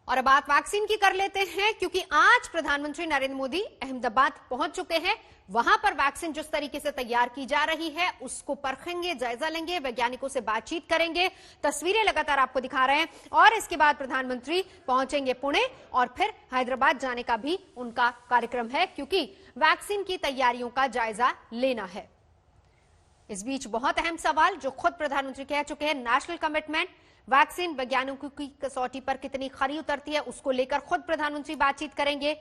और अब बात वैक्सीन की कर लेते हैं, क्योंकि आज प्रधानमंत्री नरेंद्र मोदी अहमदाबाद पहुंच चुके हैं। वहां पर वैक्सीन जिस तरीके से तैयार की जा रही है उसको परखेंगे, जायजा लेंगे, वैज्ञानिकों से बातचीत करेंगे। तस्वीरें लगातार आपको दिखा रहे हैं। और इसके बाद प्रधानमंत्री पहुंचेंगे पुणे और फिर हैदराबाद जाने का भी उनका कार्यक्रम है, क्योंकि वैक्सीन की तैयारियों का जायजा लेना है। इस बीच बहुत अहम सवाल जो खुद प्रधानमंत्री कह चुके हैं, नेशनल कमिटमेंट, वैक्सीन वैज्ञानिकों की कसौटी पर कितनी खरी उतरती है उसको लेकर खुद प्रधानमंत्री बातचीत करेंगे।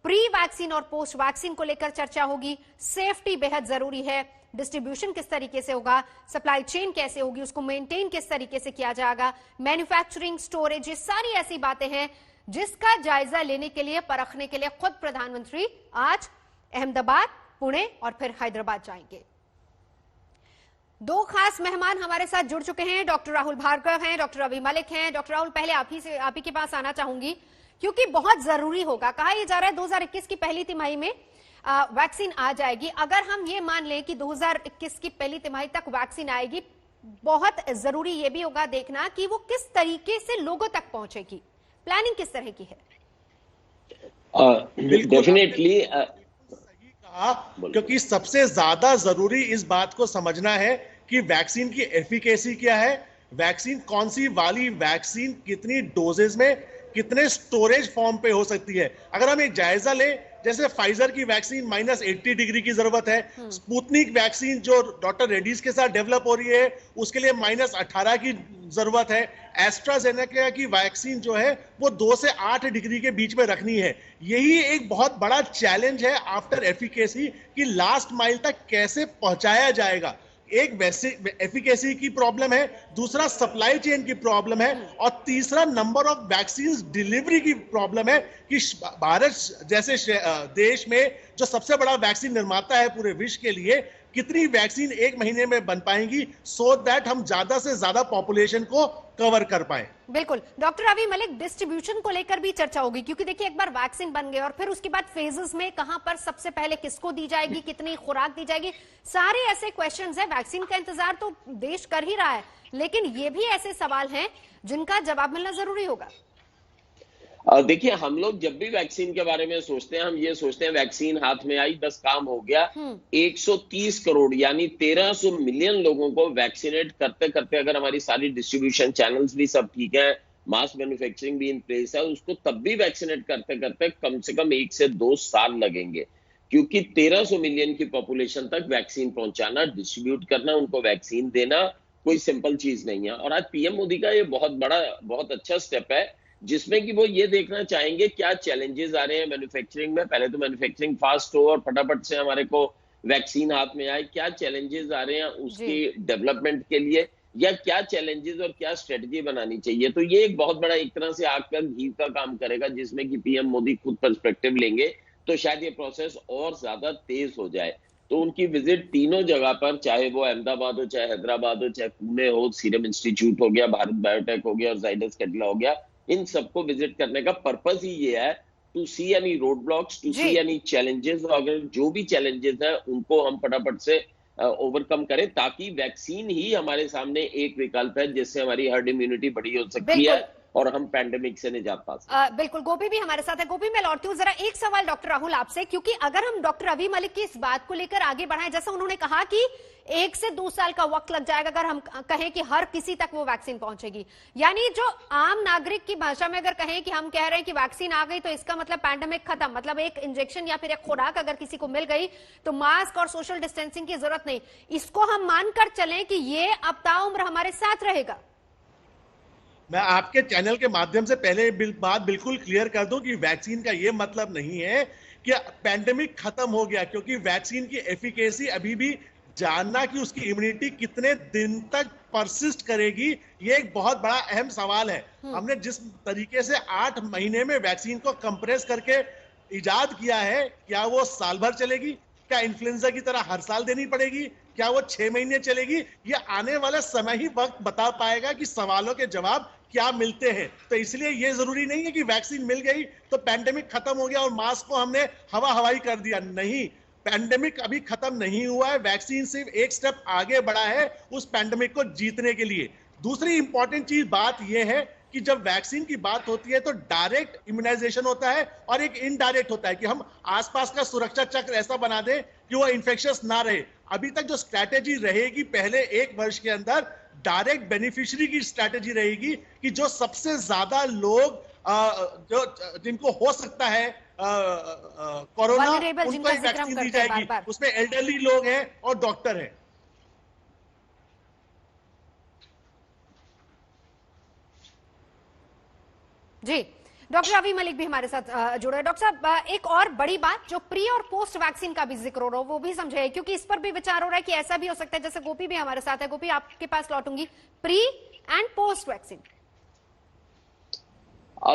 प्री वैक्सीन और पोस्ट वैक्सीन को लेकर चर्चा होगी। सेफ्टी बेहद जरूरी है, डिस्ट्रीब्यूशन किस तरीके से होगा, सप्लाई चेन कैसे होगी, उसको मेंटेन किस तरीके से किया जाएगा, मैन्युफैक्चरिंग, स्टोरेज, ये सारी ऐसी बातें हैं जिसका जायजा लेने के लिए, परखने के लिए खुद प्रधानमंत्री आज अहमदाबाद, पुणे और फिर हैदराबाद जाएंगे। दो खास मेहमान हमारे साथ जुड़ चुके हैं। डॉक्टर राहुल भार्गव हैं, डॉक्टर रवि मलिक हैं। डॉक्टर राहुल, पहले आप ही के पास आना चाहूंगी, क्योंकि बहुत जरूरी होगा। कहा यह जा रहा है 2021 की पहली तिमाही में वैक्सीन आ जाएगी। अगर हम ये मान लें कि 2021 की पहली तिमाही तक वैक्सीन आएगी, बहुत जरूरी ये भी होगा देखना कि वो किस तरीके से लोगों तक पहुंचेगी। प्लानिंग किस तरह की है? डेफिनेटली क्योंकि सबसे ज्यादा जरूरी इस बात को समझना है कि वैक्सीन की एफिकेसी क्या है, वैक्सीन कौन सी वाली वैक्सीन कितनी डोजेज में, कितने स्टोरेज फॉर्म पे हो सकती है। अगर हम एक जायजा लें, जैसे फाइजर की वैक्सीन -80 डिग्री की जरूरत है, स्पुतनिक वैक्सीन जो डॉक्टर रेड्डीज के साथ डेवलप हो रही है उसके लिए -18 की जरूरत है। एस्ट्राजेनेका की वैक्सीन जो है वो 2 से 8 डिग्री के बीच में रखनी है। यही एक बहुत बड़ा चैलेंज है आफ्टर एफिकेसी कि लास्ट माइल तक कैसे पहुंचाया जाएगा। एक वैसे एफिकेसी की प्रॉब्लम है, दूसरा सप्लाई चेन की प्रॉब्लम है, और तीसरा नंबर ऑफ वैक्सीन डिलीवरी की प्रॉब्लम है कि भारत जैसे देश में जो सबसे बड़ा वैक्सीन निर्माता है पूरे विश्व के लिए, कितनी वैक्सीन एक महीने में बन पाएंगी सो दैट हम ज्यादा से ज्यादा पॉपुलेशन को कवर कर पाए। बिल्कुल। डॉक्टर रवि मलिक, डिस्ट्रीब्यूशन को लेकर भी चर्चा होगी, क्योंकि देखिए एक बार वैक्सीन बन गए और फिर उसके बाद फेजेस में कहां पर सबसे पहले किसको दी जाएगी, कितनी खुराक दी जाएगी, सारे ऐसे क्वेश्चंस हैं। वैक्सीन का इंतजार तो देश कर ही रहा है, लेकिन ये भी ऐसे सवाल हैं जिनका जवाब मिलना जरूरी होगा। देखिए, हम लोग जब भी वैक्सीन के बारे में सोचते हैं, हम ये सोचते हैं वैक्सीन हाथ में आई, बस काम हो गया। 130 करोड़ यानी 1300 मिलियन लोगों को वैक्सीनेट करते करते अगर हमारी सारी डिस्ट्रीब्यूशन चैनल्स भी सब ठीक है, मास मैन्युफैक्चरिंग भी इन प्लेस है, उसको तब भी वैक्सीनेट करते करते कम से कम 1 से 2 साल लगेंगे, क्योंकि 1300 मिलियन की पॉपुलेशन तक वैक्सीन पहुंचाना, डिस्ट्रीब्यूट करना, उनको वैक्सीन देना कोई सिंपल चीज नहीं है। और आज पीएम मोदी का ये बहुत बड़ा, बहुत अच्छा स्टेप है, जिसमें कि वो ये देखना चाहेंगे क्या चैलेंजेस आ रहे हैं मैन्युफैक्चरिंग में। पहले तो मैन्युफैक्चरिंग फास्ट हो और फटाफट से हमारे को वैक्सीन हाथ में आए। क्या चैलेंजेस आ रहे हैं उसकी डेवलपमेंट के लिए, या क्या चैलेंजेस और क्या स्ट्रेटजी बनानी चाहिए। तो ये एक बहुत बड़ा एक तरह से आग पर घी का काम करेगा, जिसमें कि पीएम मोदी खुद पर्सपेक्टिव लेंगे तो शायद ये प्रोसेस और ज्यादा तेज हो जाए। तो उनकी विजिट तीनों जगह पर, चाहे वो अहमदाबाद हो, चाहे हैदराबाद हो, चाहे पुणे हो, सीरम इंस्टीट्यूट हो गया, भारत बायोटेक हो गया और जाइडस कैडिला हो गया, इन सबको विजिट करने का पर्पस ही ये है to see any road blocks, to see any challenges. अगर जो भी चैलेंजेस हैं उनको हम फटाफट से ओवरकम करें, ताकि वैक्सीन ही हमारे सामने एक विकल्प है जिससे हमारी हर्ड इम्यूनिटी बड़ी हो सकती है और हम पैंडेमिक से निजात पा सकते। बिल्कुल। गोपी भी हमारे साथ है। गोपी, मैं लौटती हूँ जरा एक सवाल डॉक्टर राहुल आपसे, क्योंकि अगर हम डॉक्टर रवि मलिक की इस बात को लेकर आगे बढ़ाएं, जैसा उन्होंने कहा कि 1 से 2 साल का वक्त लग जाएगा अगर हम कहें कि हर किसी तक वो वैक्सीन पहुंचेगी, यानी जो आम नागरिक की भाषा में अगर कहें कि हम कह रहे हैं कि वैक्सीन आ गई तो इसका मतलब पैंडेमिक खत्म, मतलब एक इंजेक्शन या फिर एक खुराक अगर किसी को मिल गई तो मास्क और सोशल डिस्टेंसिंग की जरूरत नहीं, इसको हम मानकर चलें कि ये अब ताउम्र हमारे साथ रहेगा? मैं आपके चैनल के माध्यम से पहले बात बिल्कुल क्लियर कर दूं कि वैक्सीन का ये मतलब नहीं है कि पैंडेमिक खत्म हो गया, क्योंकि वैक्सीन की एफिकेसी अभी भी जानना कि उसकी इम्यूनिटी कितने दिन तक परसिस्ट करेगी, ये एक बहुत बड़ा अहम सवाल है। हमने जिस तरीके से 8 महीने में वैक्सीन को कंप्रेस करके इजाद किया है, क्या वो साल भर चलेगी? क्या इन्फ्लुएंजा की तरह हर साल देनी पड़ेगी? क्या वो 6 महीने चलेगी? ये आने वाला समय ही वक्त बता पाएगा कि सवालों के जवाब क्या मिलते हैं। तो इसलिए ये जरूरी नहीं है कि वैक्सीन मिल गई तो पैंडेमिक खत्म हो गया और मास्क को हमने हवा हवाई कर दिया। नहीं, पैंडेमिक अभी खत्म नहीं हुआ है, वैक्सीन सिर्फ एक स्टेप आगे बढ़ा है उस पैंडेमिक को जीतने के लिए। दूसरी इंपॉर्टेंट चीज बात यह है कि जब वैक्सीन की बात होती है तो डायरेक्ट इम्यूनाइजेशन होता है और एक इनडायरेक्ट होता है कि हम आसपास का सुरक्षा चक्र ऐसा बना दें कि वो इन्फेक्शियस ना रहे। अभी तक जो स्ट्रैटेजी रहेगी पहले 1 वर्ष के अंदर, डायरेक्ट बेनिफिशियरी की स्ट्रैटेजी रहेगी कि जो सबसे ज्यादा लोग जो जिनको हो सकता है कोरोना, उनको ही वैक्सीन दी जाएगी। उसमें एल्डरली लोग हैं और डॉक्टर हैं। जी, डॉक्टर रवि मलिक भी हमारे साथ जुड़े हैं। डॉक्टर साहब, एक और बड़ी बात जो प्री और पोस्ट वैक्सीन का भी जिक्र हो रहा हो वो भी समझे, क्योंकि इस पर भी विचार हो रहा है कि ऐसा भी हो सकता है, जैसे गोपी भी हमारे साथ है। गोपी, आपके पास लौटूंगी, प्री एंड पोस्ट वैक्सीन।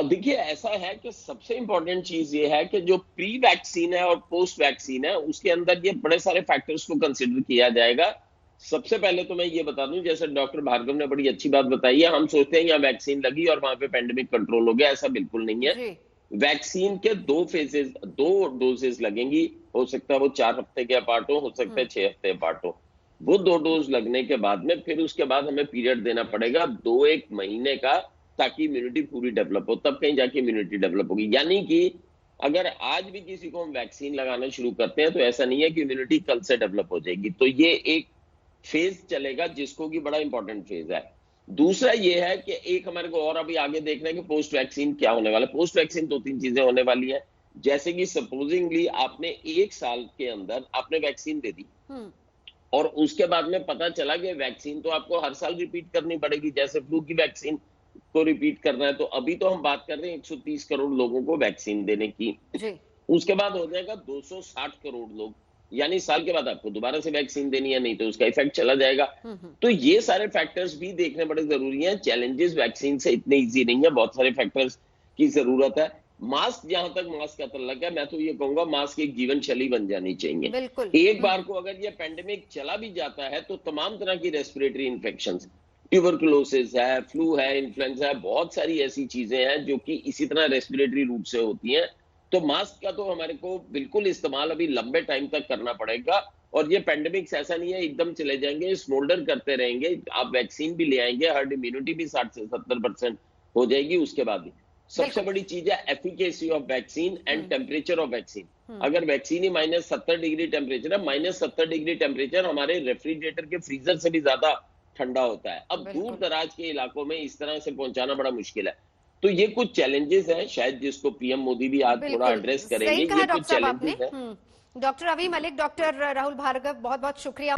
देखिए, ऐसा है कि सबसे इंपॉर्टेंट चीज ये है कि जो प्री वैक्सीन है और पोस्ट वैक्सीन है उसके अंदर ये बड़े सारे फैक्टर्स को कंसिडर किया जाएगा। सबसे पहले तो मैं ये बता दूं, जैसे डॉक्टर भार्गव ने बड़ी अच्छी बात बताई है, हम सोचते हैं यहाँ वैक्सीन लगी और वहां पे पेंडेमिक कंट्रोल हो गया, ऐसा बिल्कुल नहीं है। वैक्सीन के 2 डोजेस लगेंगी। हो सकता है वो 4 हफ्ते के अपार्ट हो सकता है 6 हफ्ते अपार्ट हो। वो 2 डोज लगने के बाद में फिर उसके बाद हमें पीरियड देना पड़ेगा 2-1 महीने का, ताकि इम्यूनिटी पूरी डेवलप हो, तब कहीं जाके इम्यूनिटी डेवलप होगी। यानी कि अगर आज भी किसी को हम वैक्सीन लगाना शुरू करते हैं तो ऐसा नहीं है कि इम्यूनिटी कल से डेवलप हो जाएगी। तो ये एक फेज चलेगा जिसको कि बड़ा इंपॉर्टेंट फेज है। दूसरा ये है कि एक हमारे को और अभी आगे देखना है कि पोस्ट वैक्सीन क्या होने वाला है। पोस्ट वैक्सीन 2-3 चीजें होने वाली है, जैसे कि सपोजिंगली आपने 1 साल के अंदर आपने वैक्सीन दे दी और उसके बाद में पता चला कि वैक्सीन तो आपको हर साल रिपीट करनी पड़ेगी, जैसे फ्लू की वैक्सीन को रिपीट करना है। तो अभी तो हम बात कर रहे हैं 130 करोड़ लोगों को वैक्सीन देने की, उसके बाद हो जाएगा 260 करोड़ लोग, यानी साल के बाद आपको दोबारा से वैक्सीन देनी है, नहीं तो उसका इफेक्ट चला जाएगा। तो ये सारे फैक्टर्स भी देखने बड़े जरूरी हैं। चैलेंजेस वैक्सीन से इतने इजी नहीं है, बहुत सारे फैक्टर्स की जरूरत है। मास्क, जहां तक मास्क का तल्लक है, मैं तो ये कहूंगा मास्क एक जीवन शैली बन जानी चाहिए। एक बार को अगर ये पेंडेमिक चला भी जाता है तो तमाम तरह की रेस्पिरेटरी इन्फेक्शंस, ट्यूबरकुलोसिस है, फ्लू है, इन्फ्लुएंजा है, बहुत सारी ऐसी चीजें हैं जो कि इसी तरह रेस्पिरेटरी रूट से होती हैं। तो मास्क का तो हमारे को बिल्कुल इस्तेमाल अभी लंबे टाइम तक करना पड़ेगा। और ये पेंडेमिक्स ऐसा नहीं है एकदम चले जाएंगे, स्मोल्डर करते रहेंगे। आप वैक्सीन भी ले आएंगे, हर्ड इम्यूनिटी भी 60 से 70% हो जाएगी उसके बाद भी। सबसे बड़ी चीज है efficacy of vaccine and temperature of vaccine. अगर वैक्सीन ही -70 डिग्री टेम्परेचर है, -70 डिग्री टेम्परेचर हमारे रेफ्रिजरेटर के फ्रीजर से भी ज्यादा ठंडा होता है। अब दूर दराज के इलाकों में इस तरह से पहुंचाना बड़ा मुश्किल है। तो ये कुछ चैलेंजेस हैं, शायद जिसको पीएम मोदी भी आज थोड़ा एड्रेस करेंगे। ये कुछ चैलेंजेस हैं। डॉक्टर रवि मलिक, डॉक्टर राहुल भार्गव, बहुत बहुत शुक्रिया।